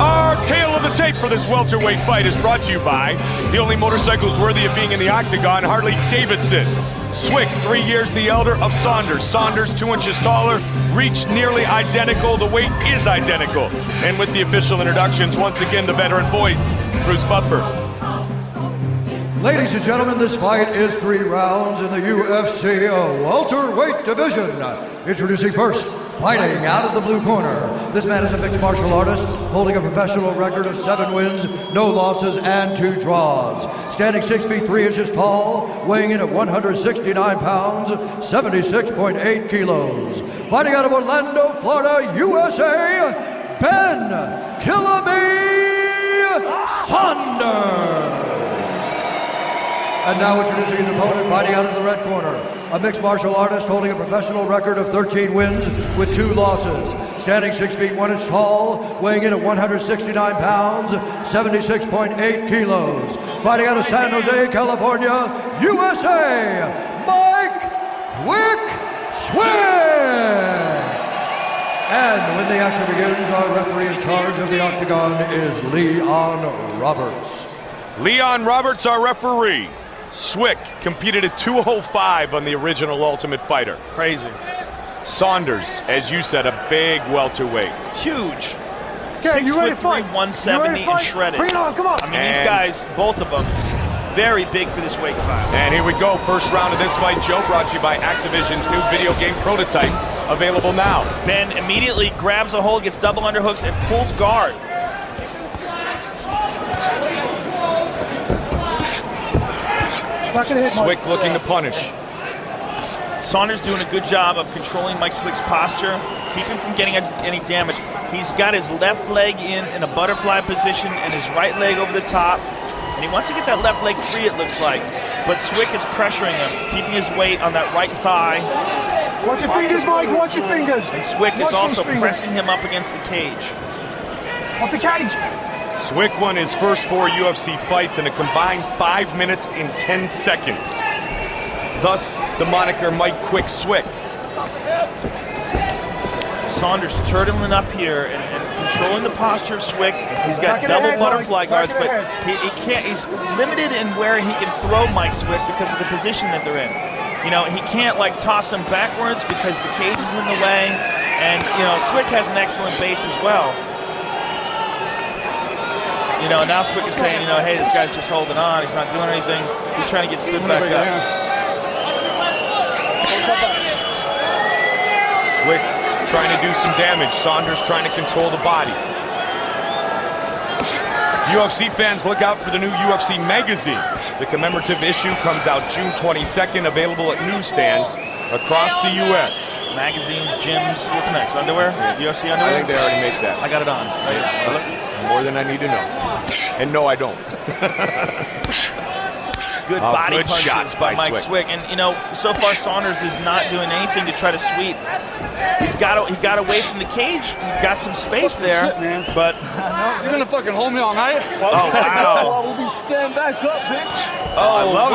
Our tale of the tape for this welterweight fight is brought to you by the only motorcycles worthy of being in the octagon, Harley-Davidson. Swick, 3 years the elder of Saunders. Saunders, 2 inches taller, reach nearly identical. The weight is identical. And with the official introductions, once again, the veteran voice, Bruce Butler. Ladies and gentlemen, this fight is 3 rounds in the UFC welterweight division. Introducing first, fighting out of the blue corner. This man is a mixed martial artist, holding a professional record of 7 wins, no losses, and 2 draws. Standing 6 feet 3 inches tall, weighing in at 169 pounds, 76.8 kilos. Fighting out of Orlando, Florida, USA, Ben Killamey Saunders. And now introducing his opponent, fighting out of the red corner. A mixed martial artist holding a professional record of 13 wins with 2 losses. Standing 6 feet 1 inch tall, weighing in at 169 pounds, 76.8 kilos. Fighting out of San Jose, California, USA, Mike Quick Swick. And when the action begins, our referee in charge of the octagon is Leon Roberts. Leon Roberts, our referee. Swick competed at 205 on the original Ultimate Fighter. Crazy. Saunders, as you said, a big welterweight. Huge. Okay, 6 foot 3, 170 and shredded. Bring it on, come on. I mean, these guys, both of them, very big for this weight class. And here we go, first round of this fight, Joe, brought to you by Activision's new video game prototype, available now. Ben immediately grabs a hold, gets double underhooks, and pulls guard. Swick looking to punish. Saunders doing a good job of controlling Mike Swick's posture, keeping from getting any damage. He's got his left leg in a butterfly position and his right leg over the top. And he wants to get that left leg free, it looks like. But Swick is pressuring him, keeping his weight on that right thigh. Watch your fingers, Mike, watch your fingers. And Swick is also pressing him up against the cage. Off the cage. Swick won his first 4 UFC fights in a combined 5 minutes and 10 seconds. Thus, the moniker Mike Quick Swick. Saunders turtling up here and controlling the posture of Swick. He's got double butterfly guards, but he can't. He's limited in where he can throw Mike Swick because of the position that they're in. You know, he can't like toss him backwards because the cage is in the way. And you know, Swick has an excellent base as well. You know, now Swick is saying, you know, hey, this guy's just holding on. He's not doing anything. He's trying to get stood back up. Swick trying to do some damage. Saunders trying to control the body. UFC fans, look out for the new UFC magazine. The commemorative issue comes out June 22nd, available at newsstands across the U.S. Magazines, gyms, what's next? Underwear? UFC underwear? I think they already make that. I got it on. Right? More than I need to know. And no, I don't. Good body good punches shots by Mike Swick. And you know, so far Saunders is not doing anything to try to sweep. He got away from the cage, got some space there, but you're gonna fucking hold me all night? Oh wow! We'll be stand back up, bitch. Oh, I love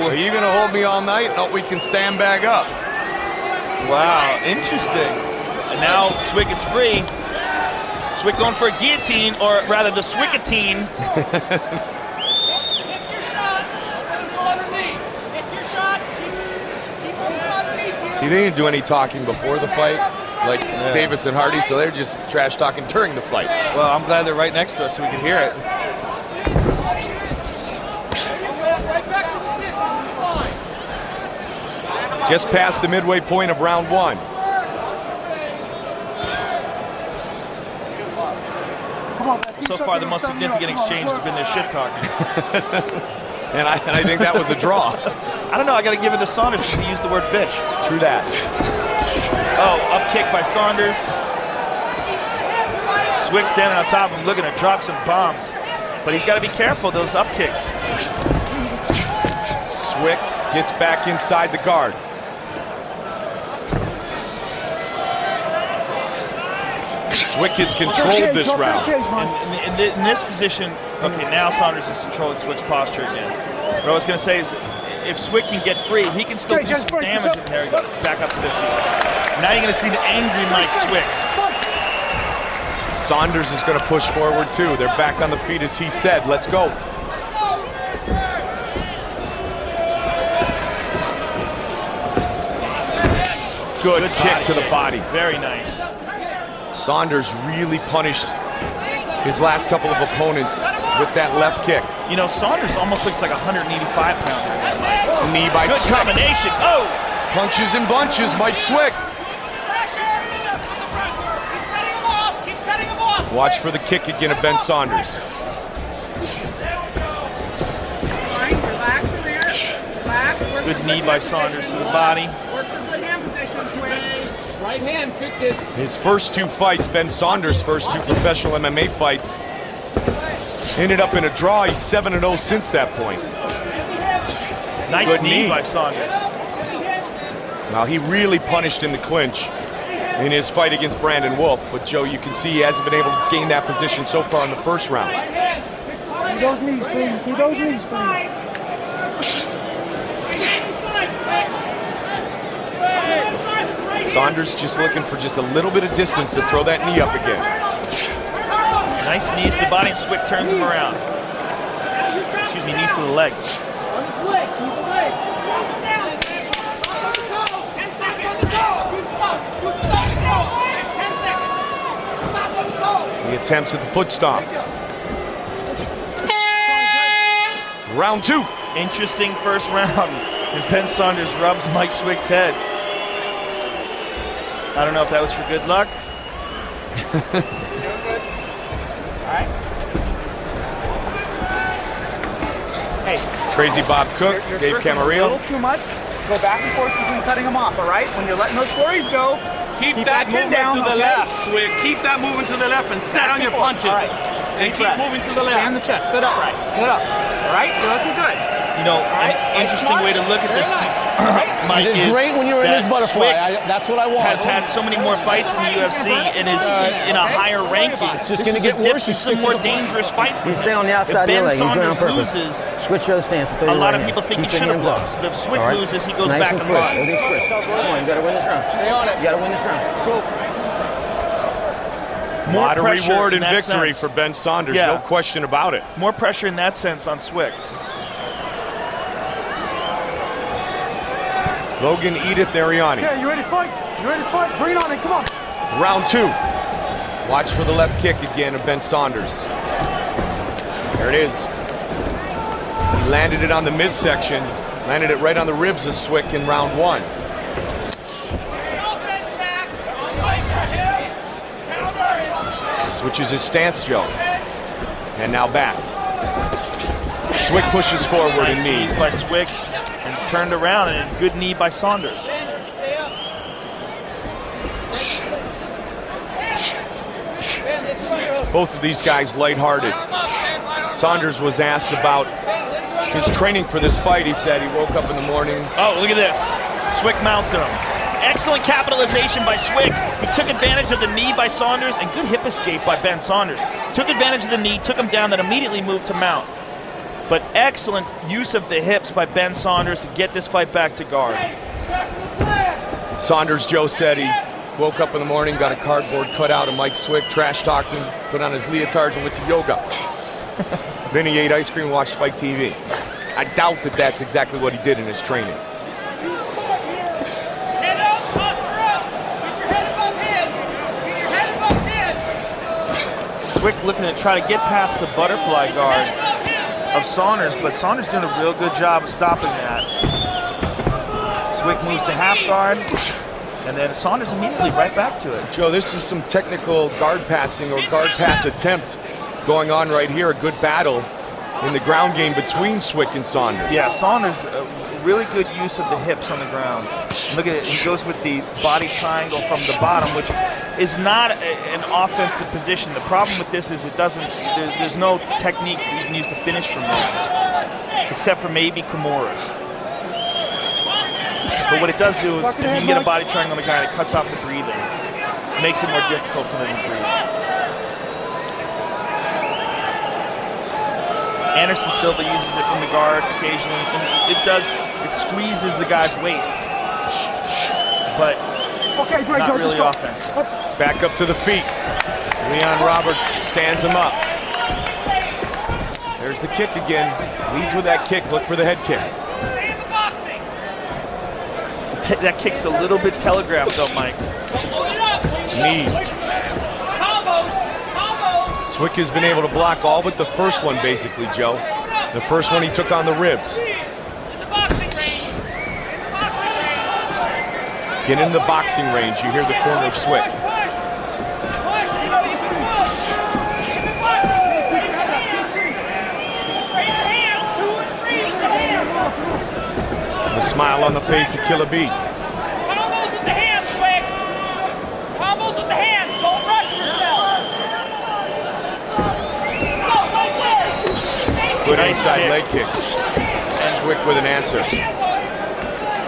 it. Are you gonna hold me all night? No, we can stand back up. Wow, interesting. And now Swick is free. Swick going for a guillotine, or rather the Swickatine. See, they didn't do any talking before the fight, like Davis and Hardy, so they're just trash talking during the fight. Well, I'm glad they're right next to us so we can hear it. Just past the midway point of round 1. So far, the most significant exchange has been their shit talking. and I think that was a draw. I don't know, I gotta give it to Saunders because he used the word bitch. True that. Oh, up kick by Saunders. Swick standing on top of him, looking to drop some bombs. But he's gotta be careful, those up kicks. Swick gets back inside the guard. Swick has controlled this round. In this position, okay, now Saunders is controlling Swick's posture again. What I was going to say is, if Swick can get free, he can still do some damage. There we go, back up to 15. Now you're going to see the angry Mike Swick. Saunders is going to push forward too. They're back on the feet as he said. Let's go. Good kick to the body. Very nice. Saunders really punished his last couple of opponents with that left kick. You know, Saunders almost looks like a 185-pounder. Knee by Good Swick. combination. Oh! Punches and bunches, Mike Swick. Watch for the kick again of Ben Saunders. Good knee by Saunders to the body. Right hand, fix it. His first two fights, Ben Saunders' first two professional MMA fights, ended up in a draw. He's 7-0 since that point. Nice Good knee knee by Saunders. Now, he really punished in the clinch in his fight against Brandon Wolf, but Joe, you can see he hasn't been able to gain that position so far in the first round. Keep those knees clean. Keep those knees clean. Saunders just looking for just a little bit of distance to throw that knee up again. Nice knees to the body, and Swick turns him around. Excuse me, knees to the leg. He attempts at the foot stomp. Round two. Interesting first round. And Ben Saunders rubs Mike Swick's head. I don't know if that was for good luck. Hey, Crazy Bob Cook, you're Dave circling a Camarillo. little too much. Go back and forth between cutting them off, all right? When you're letting those flurries go, Keep that chin movement down, to the okay? left, Swick. Keep that moving to the left and set on your punches. All right. And keep Breath. moving to the Stand left. the chest. Sit upright. Sit up. All right? You're looking good. You know, an interesting way to look at this, Mike, You did is great when you were in that this butterfly. Swick That's what I want. has had so many more fights in the UFC and is in a higher ranking. It's just This gonna is get a worse. You It's a stick to more the plan. dangerous fight for You him. stay on the outside If of your Ben leg. You do it on Saunders purpose. loses, Switch your other stance. a lot of people think he Keep should your have hands up. lost. But if Swick All right? loses, he goes Nice back and and quick. runs. Everything's crisp. Come on, you gotta win this round. Stay on it. You gotta win this round. Let's go. A lot of pressure reward in and that victory sense. for Ben Saunders, Yeah. no question about it. More pressure in that sense on Swick. Logan Edith Ariani. Okay, you ready to fight? You ready to fight? Bring it on in. Come on. Round two. Watch for the left kick again of Ben Saunders. There it is. He landed it on the midsection, landed it right on the ribs of Swick in round one. Switches his stance, Joe. And now back. Swick pushes forward Nice and knees. by Swick and turned around, and a good knee by Saunders. Both of these guys lighthearted. Saunders was asked about his training for this fight. He said he woke up in the morning. Oh, look at this. Swick mounted him. Excellent capitalization by Swick. He took advantage of the knee by Saunders, and good hip escape by Ben Saunders. Took advantage of the knee, took him down, then immediately moved to mount. But excellent use of the hips by Ben Saunders to get this fight back to guard. Saunders, Joe said he woke up in the morning, got a cardboard cutout of Mike Swick, trash talked him, put on his leotards and went to yoga. Then he ate ice cream and watched Spike TV. I doubt that that's exactly what he did in his training. Head up, posture up. Get your head above head. Get your head above head. Swick looking to try to get past the butterfly guard of Saunders, but Saunders doing a real good job of stopping that. Swick moves to half guard, and then Saunders immediately right back to it. Joe, this is some technical guard passing or guard pass attempt going on right here. A good battle in the ground game between Swick and Saunders. Yeah, Saunders, really good use of the hips on the ground. Look at it, he goes with the body triangle from the bottom, which is not an offensive position. The problem with this is it doesn't, there's no techniques that you can use to finish from there, except for maybe Kimura's. But what it does do is if you can get a body triangle on the guy, it cuts off the breathing. It makes it more difficult for them to breathe. Anderson Silva uses it from the guard occasionally, and it squeezes the guy's waist, but Okay, great, not guys. Let's really go. offense. Back up to the feet. Leon Roberts stands him up. There's the kick again. Leads with that kick. Look for the head kick. That kick's a little bit telegraphed though, Mike. Knees. Swick has been able to block all but the first one, basically, Joe. The first one he took on the ribs. Get into the boxing range. You hear the corner of Swick. The smile on the face of Killer B. Combos with the hands, Swick. Combos with the hands. Don't rush yourself. Good inside leg kick. Swick with an answer.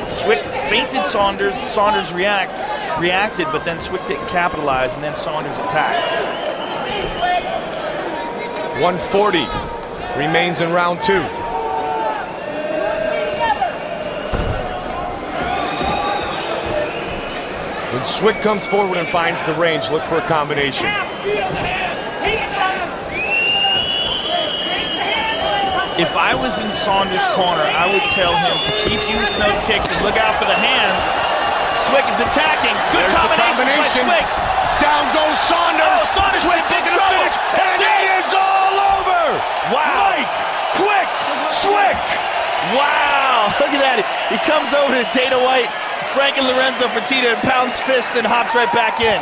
Swick feinted Saunders. Saunders reacted, but then Swick didn't capitalize, and then Saunders attacked. 140 remains in round 2. When Swick comes forward and finds the range, look for a combination. If I was in Saunders' corner, I would tell him to keep using those kicks and look out for the hands. Swick is attacking. Good combination by Swick. Down goes Saunders. Oh, Saunders Swick in big looking to trouble. finish, and it is all over. Wow. Mike, quick, Swick. Wow, look at that. He comes over to Dana White, Frank and Lorenzo Fertitta, and pounds fist, then hops right back in.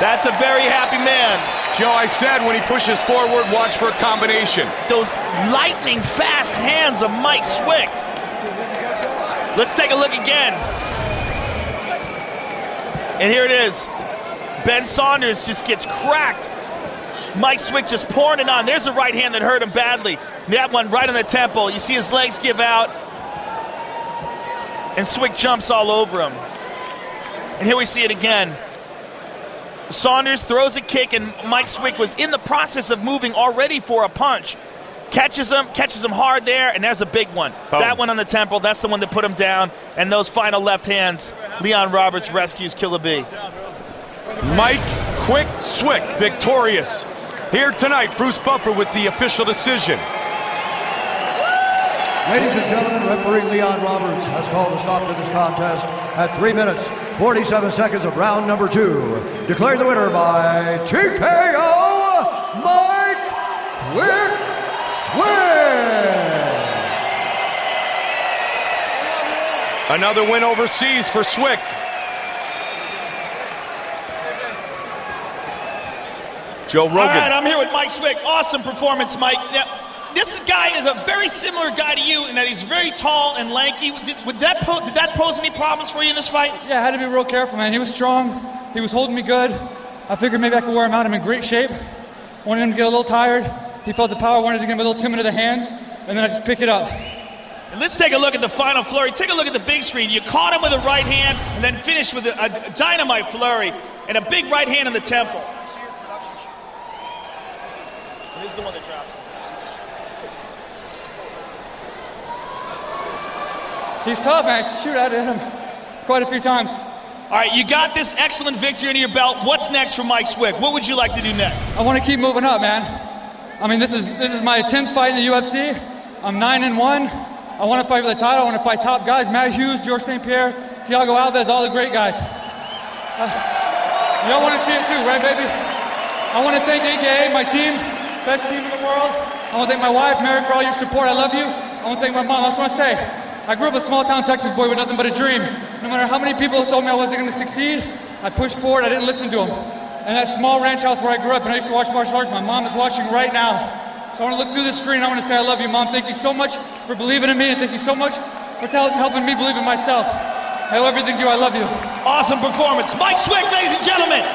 That's a very happy man. Joe, I said when he pushes forward, watch for a combination. Those lightning fast hands of Mike Swick. Let's take a look again. And here it is. Ben Saunders just gets cracked. Mike Swick just pouring it on. There's a right hand that hurt him badly. That one right on the temple. You see his legs give out. And Swick jumps all over him. And here we see it again. Saunders throws a kick, and Mike Swick was in the process of moving already for a punch. Catches him hard there, and there's a big one. Oh. That one on the temple, that's the one that put him down. And those final left hands, Leon Roberts rescues Killer B. Mike Quick Swick victorious. Here tonight, Bruce Buffer with the official decision. Ladies and gentlemen, referee Leon Roberts has called a stop to this contest at 3 minutes, 47 seconds of round number 2. Declared the winner by TKO, Mike Quick Swick. Another win overseas for Swick. Joe Rogan. All right, I'm here with Mike Swick. Awesome performance, Mike. Now, this guy is a very similar guy to you in that he's very tall and lanky. Did that pose any problems for you in this fight? Yeah, I had to be real careful, man. He was strong. He was holding me good. I figured maybe I could wear him out. I'm in great shape. Wanted him to get a little tired. He felt the power. Wanted to get him a little timid of the hands. And then I just pick it up. And let's take a look at the final flurry. Take a look at the big screen. You caught him with a right hand and then finished with a dynamite flurry and a big right hand in the temple. This is the one that drops. He's tough, man. Shoot, I hit him quite a few times. All right, you got this excellent victory under your belt. What's next for Mike Swick? What would you like to do next? I want to keep moving up, man. I mean, this is my 10th fight in the UFC. I'm 9-1. I want to fight for the title. I want to fight top guys: Matt Hughes, George St. Pierre, Thiago Alves, all the great guys. Y'all want to see it too, right, baby? I want to thank AKA, my team, best team in the world. I want to thank my wife, Mary, for all your support. I love you. I want to thank my mom. I just want to say, I grew up a small-town Texas boy with nothing but a dream. No matter how many people told me I wasn't going to succeed, I pushed forward. I didn't listen to them. And that small ranch house where I grew up, and I used to watch martial arts, my mom is watching right now. So I want to look through the screen. I want to say I love you, Mom. Thank you so much for believing in me, and thank you so much for helping me believe in myself. I owe everything to you. I love you. Awesome performance. Mike Swick, ladies and gentlemen.